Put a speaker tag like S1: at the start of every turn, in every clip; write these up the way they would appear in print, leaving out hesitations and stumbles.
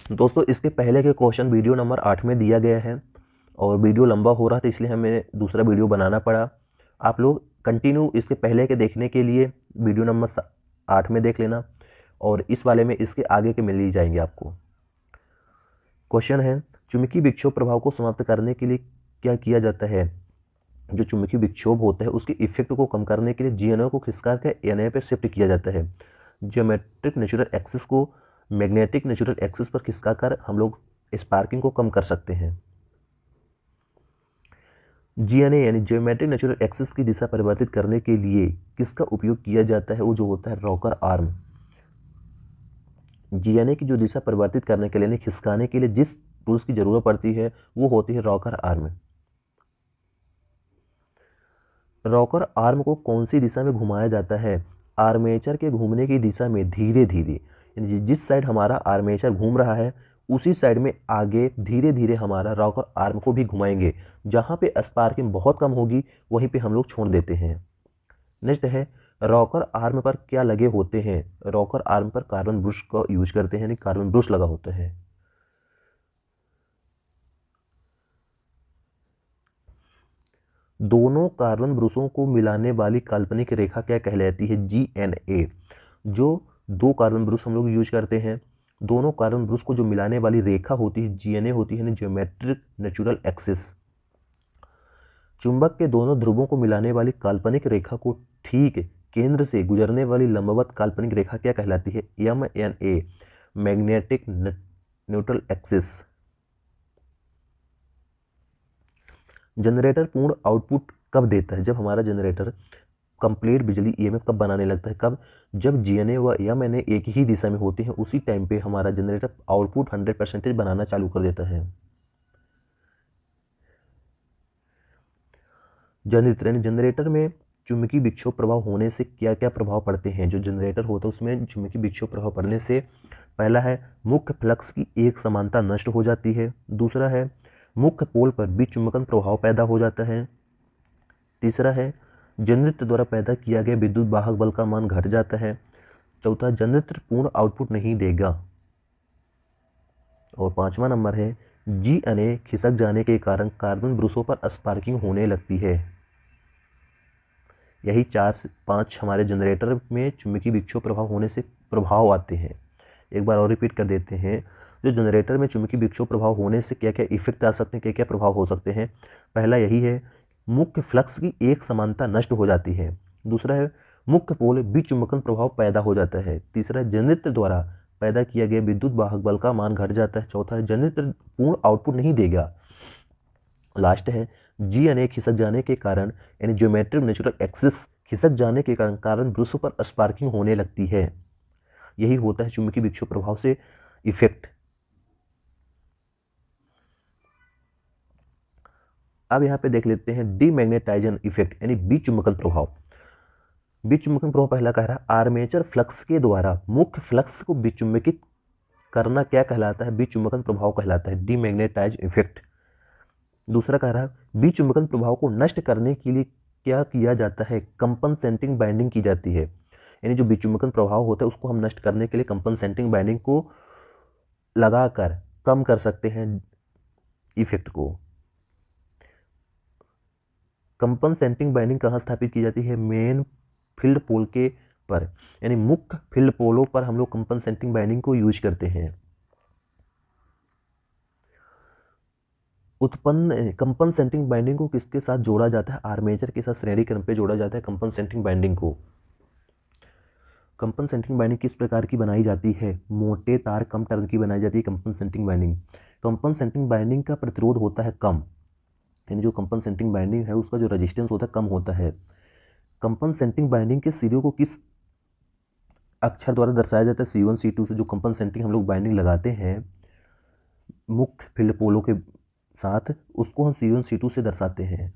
S1: दोस्तों इसके पहले के क्वेश्चन वीडियो नंबर 8 में दिया गया है और वीडियो लंबा हो रहा था इसलिए हमें दूसरा वीडियो बनाना पड़ा। आप लोग कंटिन्यू इसके पहले के देखने के लिए वीडियो नंबर 8 में देख लेना और इस वाले में इसके आगे के मिल ही जाएंगे आपको। क्वेश्चन है, चुंबकीय विक्षोभ प्रभाव को समाप्त करने के लिए क्या किया जाता है। जो चुंबकीय विक्षोभ होता है उसके इफेक्ट को कम करने के लिए जीएनओ को खिसका कर एनए पर शिफ्ट किया जाता है। जियोमेट्रिक नेचुरल एक्सिस को मैग्नेटिक नेचुरल एक्सिस पर खिसका कर हम लोग स्पार्किंग को कम कर सकते हैं। जीएनए यानी जियोमेट्रिक नेचुरल एक्सिस की दिशा परिवर्तित करने के लिए किसका उपयोग किया जाता है, वो जो होता है रॉकर आर्म। जीएनए की जो दिशा परिवर्तित करने के लिए खिसकाने के लिए जिस टूल्स की जरूरत पड़ती है वो होती है रॉकर आर्म। रॉकर आर्म को कौन सी दिशा में घुमाया जाता है, आर्मेचर के घूमने की दिशा में धीरे धीरे, यानी जिस साइड हमारा आर्मेचर घूम रहा है उसी साइड में आगे धीरे धीरे हमारा रॉकर आर्म को भी घुमाएंगे। जहाँ पे स्पार्किंग बहुत कम होगी वहीं पे हम लोग छोड़ देते हैं। नेक्स्ट है, रॉकर आर्म पर क्या लगे होते हैं। रॉकर आर्म पर कार्बन ब्रश का यूज करते हैं, यानी कार्बन ब्रश लगा होता है। दोनों कार्बन ब्रशों को मिलाने वाली काल्पनिक रेखा क्या कहलाती है, जीएनए। जो दो कार्बन ब्रश हम लोग यूज करते हैं, दोनों कार्बन ब्रश को जो मिलाने वाली रेखा होती है जीएनए होती है, जियोमेट्रिक नेचुरल एक्सिस। चुंबक के दोनों ध्रुवों को मिलाने वाली काल्पनिक रेखा को ठीक केंद्र से गुजरने वाली लंबवत काल्पनिक रेखा क्या कहलाती है, MNA, magnetic neutral axis. Generator पूर्ण आउटपुट कब देता है, जब हमारा जनरेटर कंप्लीट बिजली ईएमएफ कब बनाने लगता है, कब, जब जीएनए व एमएनए एक ही दिशा में होते हैं उसी टाइम पे हमारा जनरेटर आउटपुट 100% बनाना चालू कर देता है। जनरेटर में चुंबकीय विक्षोभ प्रभाव होने से क्या क्या प्रभाव पड़ते हैं। जो जनरेटर होता है उसमें चुंबकीय विक्षोभ प्रभाव पड़ने से पहला है मुख्य फ्लक्स की एक समानता नष्ट हो जाती है। दूसरा है मुख्य पोल पर विचुंबकन प्रभाव पैदा हो जाता है। तीसरा है जनरेटर द्वारा पैदा किया गया विद्युत वाहक बल का मान घट जाता है। चौथा, जनरेटर पूर्ण आउटपुट नहीं देगा। और पांचवा नंबर है जीएनए खिसक जाने के कारण कार्बन ब्रशों पर स्पार्किंग होने लगती है। यही 4 से 5 हमारे जनरेटर में चुंबकीय विक्षोभ प्रभाव होने से प्रभाव आते हैं। एक बार और रिपीट कर देते हैं, जो जनरेटर में चुंबकीय विक्षोभ प्रभाव होने से क्या क्या इफेक्ट आ सकते हैं, क्या क्या प्रभाव हो सकते हैं। पहला यही है मुख्य फ्लक्स की एक समानता नष्ट हो जाती है। दूसरा है मुख्य पोल विचुंबकन प्रभाव पैदा हो जाता है। तीसरा, जनरेटर द्वारा पैदा किया गया विद्युत वाहक बल का मान घट जाता है। चौथा है जनरेटर पूर्ण आउटपुट नहीं देगा। लास्ट है जीएनए खिसक जाने के कारण, यानी ज्योमेट्रिक नेचुरल एक्सिस खिसक जाने के कारण कार्बन ब्रशों पर स्पार्किंग होने लगती है। यही होता है चुंबकीय विक्षोभ प्रभाव से इफेक्ट। अब यहाँ पे देख लेते हैं डीमैग्नेटाइजन इफेक्ट, यानी विचुंबकन प्रभाव। विचुंबकन प्रभाव पहला कह रहा है आर्मेचर फ्लक्स के द्वारा मुख्य फ्लक्स को विचुंबकित करना क्या कहलाता है, विचुंबकन प्रभाव कहलाता है, डीमैग्नेटाइज इफेक्ट। दूसरा कह रहा है विचुंबकन प्रभाव को नष्ट करने के लिए क्या किया जाता है, कंपनसेटिंग बाइंडिंग की जाती है। यानी जो विचुंबकन प्रभाव होता है उसको हम नष्ट करने के लिए कंपनसेटिंग बाइंडिंग को लगाकर कम कर सकते हैं इफेक्ट को। कंपनसेटिंग बाइंडिंग कहाँ स्थापित की जाती है, मेन फील्ड पोल के पर, यानी मुख्य फील्ड पोलों पर हम लोग कंपनसेटिंग बाइंडिंग को यूज करते हैं। उत्पन्न कंपनसेटिंग बाइंडिंग को किसके साथ जोड़ा जाता है, आर्मेचर के साथ श्रेणी क्रम पे जोड़ा जाता है कंपनसेटिंग बाइंडिंग को। कंपनसेटिंग बाइंडिंग किस प्रकार की बनाई जाती है, मोटे तार कम टर्न की बनाई जाती है कंपनसेटिंग बाइंडिंग। कंपनसेटिंग बाइंडिंग का प्रतिरोध होता है कम, यानी जो कंपनसेटिंग बाइंडिंग है उसका जो रेजिस्टेंस होता है कम होता है। कंपनसेटिंग बाइंडिंग के सिरों को किस अक्षर द्वारा दर्शाया जाता है, C1 C2 से जो कंपनसेटिंग हम लोग बाइंडिंग लगाते हैं मुख्य फील्ड पोलों के साथ, उसको हम C1 C2 से दर्शाते हैं।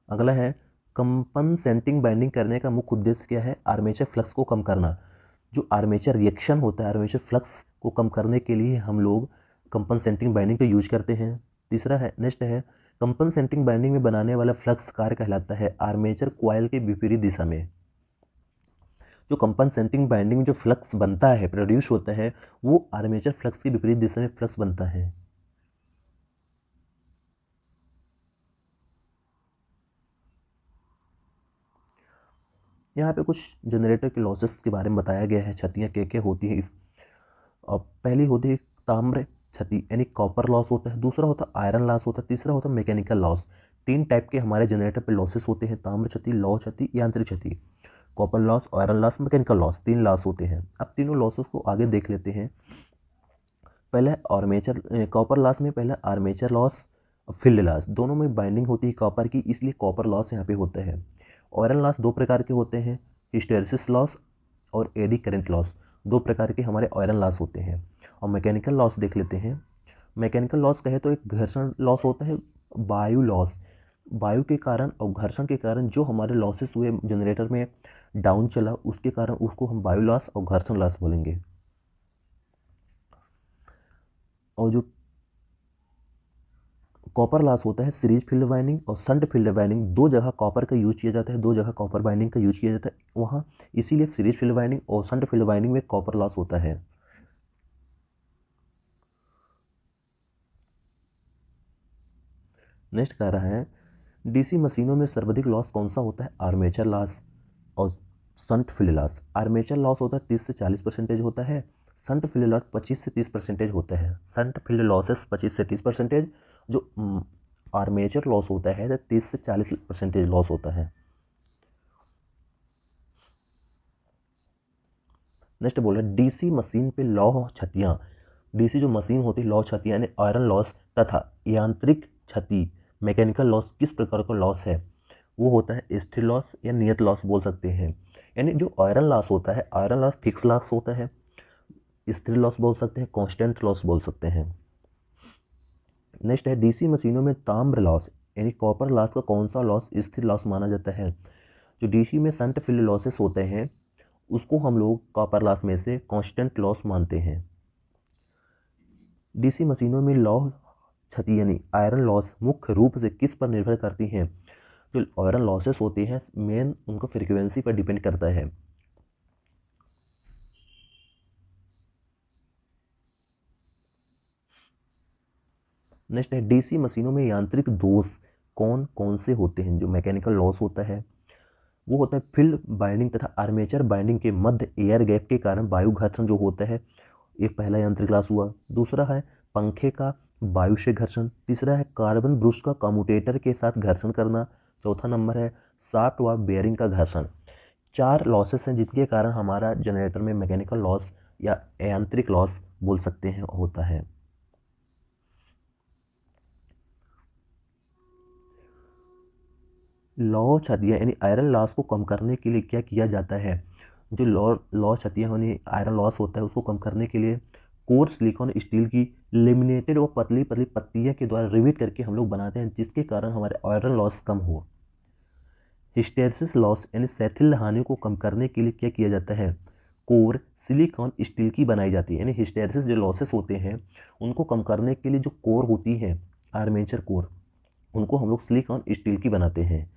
S1: अगला है कंपनसेटिंग बाइंडिंग करने का मुख्य उद्देश्य क्या है, आर्मेचर फ्लक्स को कम करना। जो आर्मेचर रिएक्शन होता है आर्मेचर फ्लक्स को कम करने के लिए हम लोग कंपनसेटिंग बाइंडिंग का यूज करते हैं। तीसरा है, नेक्स्ट है कंपनसेटिंग बाइंडिंग में बनाने वाला फ्लक्स कार्य कहलाता है आर्मेचर कॉइल के विपरीत दिशा में। जो कंपनसेटिंग बाइंडिंग में जो फ्लक्स बनता है, प्रोड्यूस होता है, वो आर्मेचर फ्लक्स की विपरीत दिशा में फ्लक्स बनता है। यहाँ पे कुछ जनरेटर के लॉसेस के बारे में बताया गया है, क्षतियाँ क्या क्या होती हैं। और पहली होती है ताम्र क्षति यानी कॉपर लॉस होता है, दूसरा होता है आयरन लॉस होता है, तीसरा होता है मैकेनिकल लॉस। 3 टाइप के हमारे जनरेटर पे लॉसेस होते हैं, ताम्र क्षति, लौह क्षति, यांत्रिक क्षति। Copper loss, iron loss, mechanical loss, 3 loss होते हैं। अब तीनों लॉसेस को आगे देख लेते हैं। पहले आर्मेचर कॉपर लॉस में पहले आर्मेचर लॉस और फील्ड लॉस, दोनों में बाइंडिंग होती है कॉपर की, इसलिए कॉपर लॉस यहाँ पे होता है। आयरन लॉस 2 प्रकार के होते हैं, हिस्टैरिसीस लॉस और एडी करंट लॉस, 2 प्रकार के हमारे आयरन लॉस होते हैं। और मैकेनिकल लॉस देख लेते हैं। मैकेनिकल लॉस कहे तो एक घर्षण लॉस होता है, वायु लॉस, वायु के कारण और घर्षण के कारण जो हमारे लॉसेस हुए जनरेटर में डाउन चला, उसके कारण उसको हम वायु लॉस और घर्षण लॉस बोलेंगे। और जो कॉपर लॉस होता है, सीरीज फील्ड बाइंडिंग और शंट फील्ड बाइंडिंग, 2 जगह कॉपर का यूज किया जाता है, 2 जगह कॉपर बाइंडिंग का यूज किया जाता है वहाँ, इसीलिए सीरीज फील्ड बाइंडिंग और शंट फील्ड बाइंडिंग में कॉपर लॉस होता है। नेक्स्ट कह रहा है डीसी मशीनों में सर्वाधिक लॉस कौन सा होता है, आर्मेचर लॉस और shunt field loss. Armature loss होता है 30 से 40% होता है, शंट फील्ड लॉस 25 से 30% होता है। शंट फील्ड लॉसेस 25 से 30%, जो आर्मेचर लॉस होता है तो 30 से 40% लॉस होता है। नेक्स्ट बोला डीसी मशीन पे लौह क्षतियाँ, डीसी जो मशीन होती है लौह क्षतियाँ यानी आयरन लॉस तथा यांत्रिक क्षति मैकेनिकल लॉस किस प्रकार का लॉस है, वो होता है स्थिर लॉस या नियत लॉस बोल सकते हैं। यानी जो आयरन लॉस होता है, आयरन लॉस फिक्स लॉस होता है, स्थिर लॉस बोल सकते हैं, कांस्टेंट लॉस बोल सकते हैं। नेक्स्ट है डीसी मशीनों में ताम्र लॉस यानी कॉपर लॉस का कौन सा लॉस स्थिर लॉस माना जाता है। जो डीसी में शंट फील्ड लॉसेस होते हैं उसको हम लोग कॉपर लॉस में से कांस्टेंट लॉस मानते हैं। डीसी मशीनों में लौह क्षति यानी आयरन लॉस मुख्य रूप से किस पर निर्भर करती हैं। जो आयरन लॉसेस होती हैं मेन उनका फ्रीक्वेंसी पर डिपेंड करता है। नेक्स्ट है डीसी मशीनों में यांत्रिक दोष कौन कौन से होते हैं। जो मैकेनिकल लॉस होता है वो होता है फील्ड बाइंडिंग तथा आर्मेचर बाइंडिंग के मध्य एयर गैप के कारण वायु घर्षण जो होता है, एक पहला यांत्रिक लॉस हुआ। दूसरा है पंखे का वायु से घर्षण, तीसरा है कार्बन ब्रश का कम्यूटेटर के साथ घर्षण करना, चौथा नंबर है शाफ्ट व बेयरिंग का घर्षण। 4 लॉसेस हैं जिनके कारण हमारा जनरेटर में मैकेनिकल लॉस या यांत्रिक लॉस बोल सकते हैं होता है। लौह क्षतियाँ यानी आयरन लॉस को कम करने के लिए क्या किया जाता है। जो लौह क्षतियाँ यानी आयरन लॉस होता है उसको कम करने के लिए कोर सिलिकॉन स्टील की लेमिनेटेड और पतली पतली पत्तियाँ के द्वारा रिवेट करके हम लोग बनाते हैं, जिसके कारण हमारे आयरन लॉस कम हो। हिस्टैरिसीस लॉस यानी सैथिल हानि को कम करने के लिए क्या किया जाता है, कोर सिलिकॉन स्टील की बनाई जाती है। यानी हिस्टैरिसीस जो लॉसेस होते हैं उनको कम करने के लिए जो कोर होती है आर्मेचर कोर, उनको हम लोग सिलिकॉन स्टील की बनाते हैं।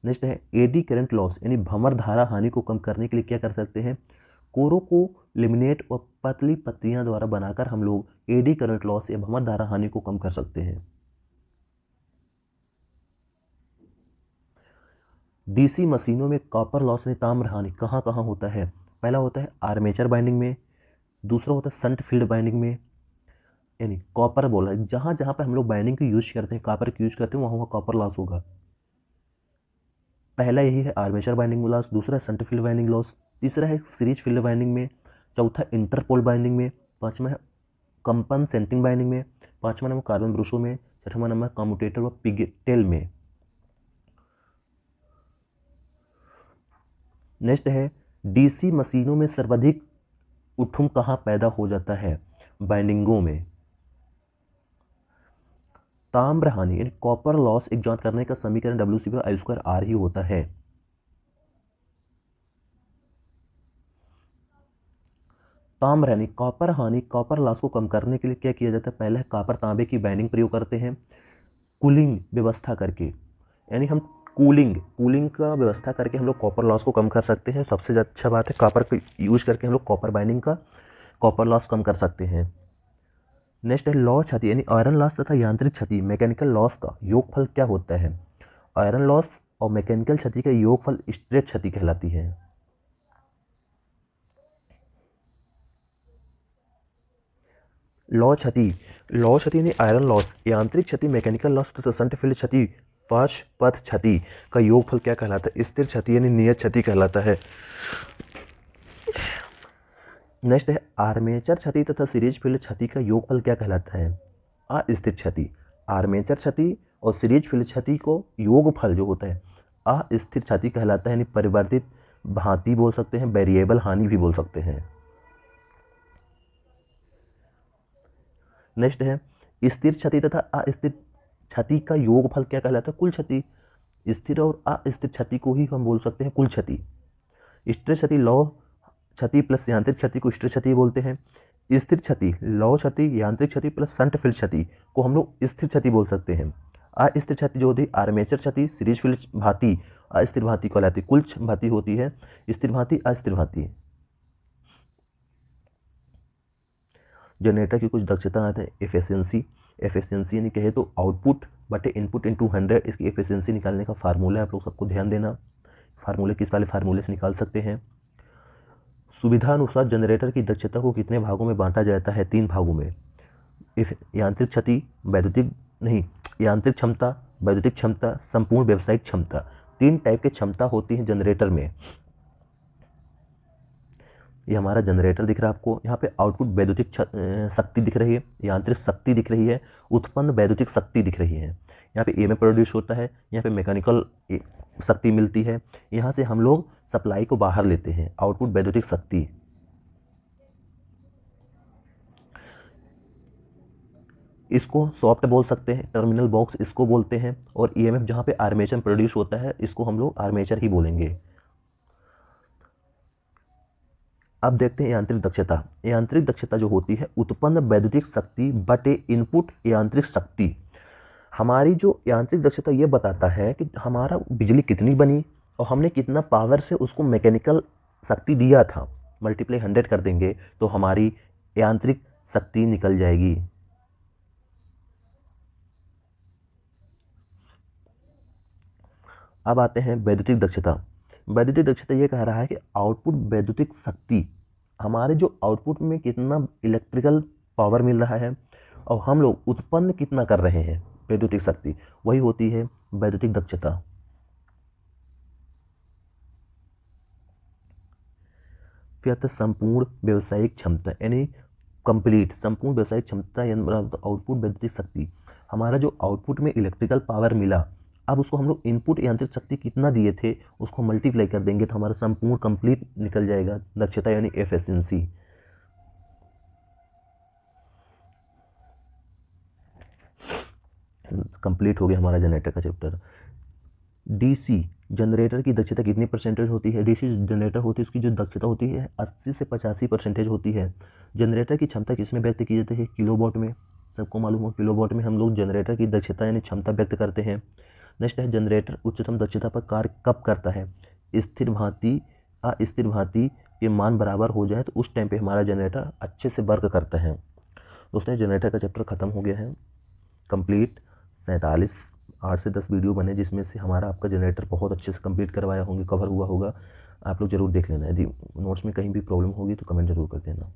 S1: नेक्स्ट है एडी करंट लॉस यानी भंवर धारा हानि को कम करने के लिए क्या कर सकते हैं, कोरों को लेमिनेट और पतली पत्तियां द्वारा बनाकर हम लोग एडी करंट लॉस या भंवर धारा हानि को कम कर सकते हैं। डीसी मशीनों में कॉपर लॉस यानी ताम्र हानि कहाँ कहाँ होता है। पहला होता है आर्मेचर बाइंडिंग में, दूसरा होता है शंट फील्ड बाइंडिंग में, यानी कॉपर बोला जहाँ जहाँ पे हम लोग बाइंडिंग को यूज करते हैं, कॉपर की यूज करते हैं, वहाँ वहाँ कॉपर लॉस होगा। पहला यही है आर्मेचर बाइंडिंग लॉस, दूसरा है शंट फील्ड बाइंडिंग लॉस, तीसरा है सीरीज फील्ड बाइंडिंग में, चौथा इंटरपोल बाइंडिंग में, पांचवा है कंपनसेटिंग बाइंडिंग में, पांचवा नंबर कार्बन ब्रशों में, छठवां नंबर कम्यूटेटर व पिगटेल में। नेक्स्ट है डीसी मशीनों में सर्वाधिक उठुम कहाँ पैदा हो जाता है, बाइंडिंगों में। ताम्र हानि यानी कॉपर लॉस एक ज्ञात करने का समीकरण W/I² ही होता है। ताम्र हानि कॉपर हानि कॉपर लॉस को कम करने के लिए क्या किया जाता है, पहले कॉपर तांबे की बाइंडिंग प्रयोग करते हैं कूलिंग व्यवस्था करके, यानी हम कूलिंग का व्यवस्था करके हम लोग कॉपर लॉस को कम कर सकते हैं। सबसे अच्छा बात है कॉपर को यूज करके हम लोग कॉपर बाइंडिंग का कॉपर लॉस कम कर सकते हैं। नेक्स्ट है लॉ क्षति यानी आयरन लॉस तथा यांत्रिक क्षति मैकेनिकल लॉस का योगफल क्या होता है। आयरन लॉस और मैकेनिकल क्षति का योगफल स्ट्रेट क्षति कहलाती है। लॉ क्षति यानी आयरन लॉस, यांत्रिक क्षति मैकेनिकल लॉस तथा शंट फील्ड क्षति पार्श्व पथ क्षति का योगफल क्या कहलाता है। स्थिर क्षति यानी नियत क्षति कहलाता है। नेक्स्ट है आर्मेचर क्षति तथा सीरीज फील्ड क्षति का योगफल क्या कहलाता है। अस्थिर क्षति, आर्मेचर क्षति और सीरीज फील्ड क्षति को योगफल जो होता है अस्थिर क्षति कहलाता है, यानी परिवर्तित भांति बोल सकते हैं, वेरिएबल हानि भी बोल सकते हैं। नेक्स्ट है स्थिर क्षति तथा अस्थिर क्षति का योगफल क्या कहलाता है। कुल क्षति। स्थिर और अस्थिर क्षति को ही हम बोल सकते हैं कुल क्षति। स्थिर क्षति लौ क्षति प्लस यांत्रिक क्षति को स्थिर क्षति बोलते हैं। स्थिर क्षति लौ क्षति यांत्रिक क्षति प्लस शंट फील्ड क्षति को हम लोग स्थिर क्षति बोल सकते हैं। अस्थिर क्षति जो होती है आर्मेचर क्षति, सीरीज फील्ड भांति, अस्थिर भांति कहलाती है। कुल भांति होती है स्थिर भांति, अस्थिर भांति। जनरेटर की कुछ दक्षता आते हैं। एफिशिएंसी यानी कहे तो आउटपुट बटे इनपुट इंटू 100, इसकी एफिशिएंसी निकालने का फार्मूला है, आप लोग सबको ध्यान देना। फार्मूले किस वाले फार्मूले से निकाल सकते हैं। सुविधा अनुसार जनरेटर की दक्षता को कितने भागों में बांटा जाता है। 3 भागों में। यांत्रिक क्षति, यांत्रिक क्षमता, वैद्युतिक क्षमता, संपूर्ण व्यावसायिक क्षमता। 3 टाइप की क्षमता होती है जनरेटर में। ये हमारा जनरेटर दिख रहा है आपको। यहाँ पे आउटपुट वैद्युतिक शक्ति दिख रही है, यांत्रिक शक्ति दिख रही है, उत्पन्न वैद्युतिक शक्ति दिख रही है। यहाँ पे ईएमएफ प्रोड्यूस होता है, यहाँ पे मैकेनिकल शक्ति मिलती है। यहाँ से हम लोग सप्लाई को बाहर लेते हैं, आउटपुट वैद्युतिक शक्ति। इसको सॉफ्ट बोल सकते हैं, टर्मिनल बॉक्स इसको बोलते हैं, और ईएमएफ जहाँ पे आर्मेचर प्रोड्यूस होता है इसको हम लोग आर्मेचर ही बोलेंगे। अब देखते हैं यांत्रिक दक्षता। यांत्रिक दक्षता जो होती है उत्पन्न वैद्युतिक शक्ति बटे इनपुट यांत्रिक शक्ति। हमारी जो यांत्रिक दक्षता ये बताता है कि हमारा बिजली कितनी बनी और हमने कितना पावर से उसको मैकेनिकल शक्ति दिया था। मल्टीप्लाई 100 कर देंगे तो हमारी यांत्रिक शक्ति निकल जाएगी। अब आते हैं वैद्युतिक दक्षता। वैद्युतिक दक्षता ये कह रहा है कि आउटपुट वैद्युतिक शक्ति, हमारे जो आउटपुट में कितना इलेक्ट्रिकल पावर मिल रहा है और हम लोग उत्पन्न कितना कर रहे हैं वैद्युतिक शक्ति, वही होती है वैद्युतिक दक्षता। फिर आता है संपूर्ण व्यावसायिक क्षमता, यानी कंप्लीट संपूर्ण व्यावसायिक क्षमता आउटपुट वैद्युतिक शक्ति। हमारा जो आउटपुट में इलेक्ट्रिकल पावर मिला, अब उसको हम लोग इनपुट यांत्रिक शक्ति कितना दिए थे उसको मल्टीप्लाई कर देंगे तो हमारा संपूर्ण कंप्लीट निकल जाएगा दक्षता, यानी एफिशिएंसी। कंप्लीट हो गया हमारा जनरेटर का चैप्टर। डीसी जनरेटर की दक्षता कितनी परसेंटेज होती है। डीसी जनरेटर होती है उसकी जो दक्षता होती है 80 से 85% होती है। जनरेटर की क्षमता किसमें व्यक्त की जाती है, किलोवाट में। सबको मालूम हो किलोवाट में हम लोग जनरेटर की दक्षता यानी क्षमता व्यक्त करते हैं। नेक्स्ट है जनरेटर उच्चतम दक्षता पर कार्य कब करता है। स्थिर भांति अस्थिर भांति के मान बराबर हो जाए तो उस टाइम पे हमारा जनरेटर अच्छे से वर्क करता है। दोस्तों जनरेटर का चैप्टर ख़त्म हो गया है कंप्लीट। 8 से 10 वीडियो बने जिसमें से हमारा आपका जनरेटर बहुत अच्छे से कंप्लीट करवाया होंगे, कवर हुआ होगा। आप लोग ज़रूर देख लेना। यदि नोट्स में कहीं भी प्रॉब्लम होगी तो कमेंट ज़रूर कर देना।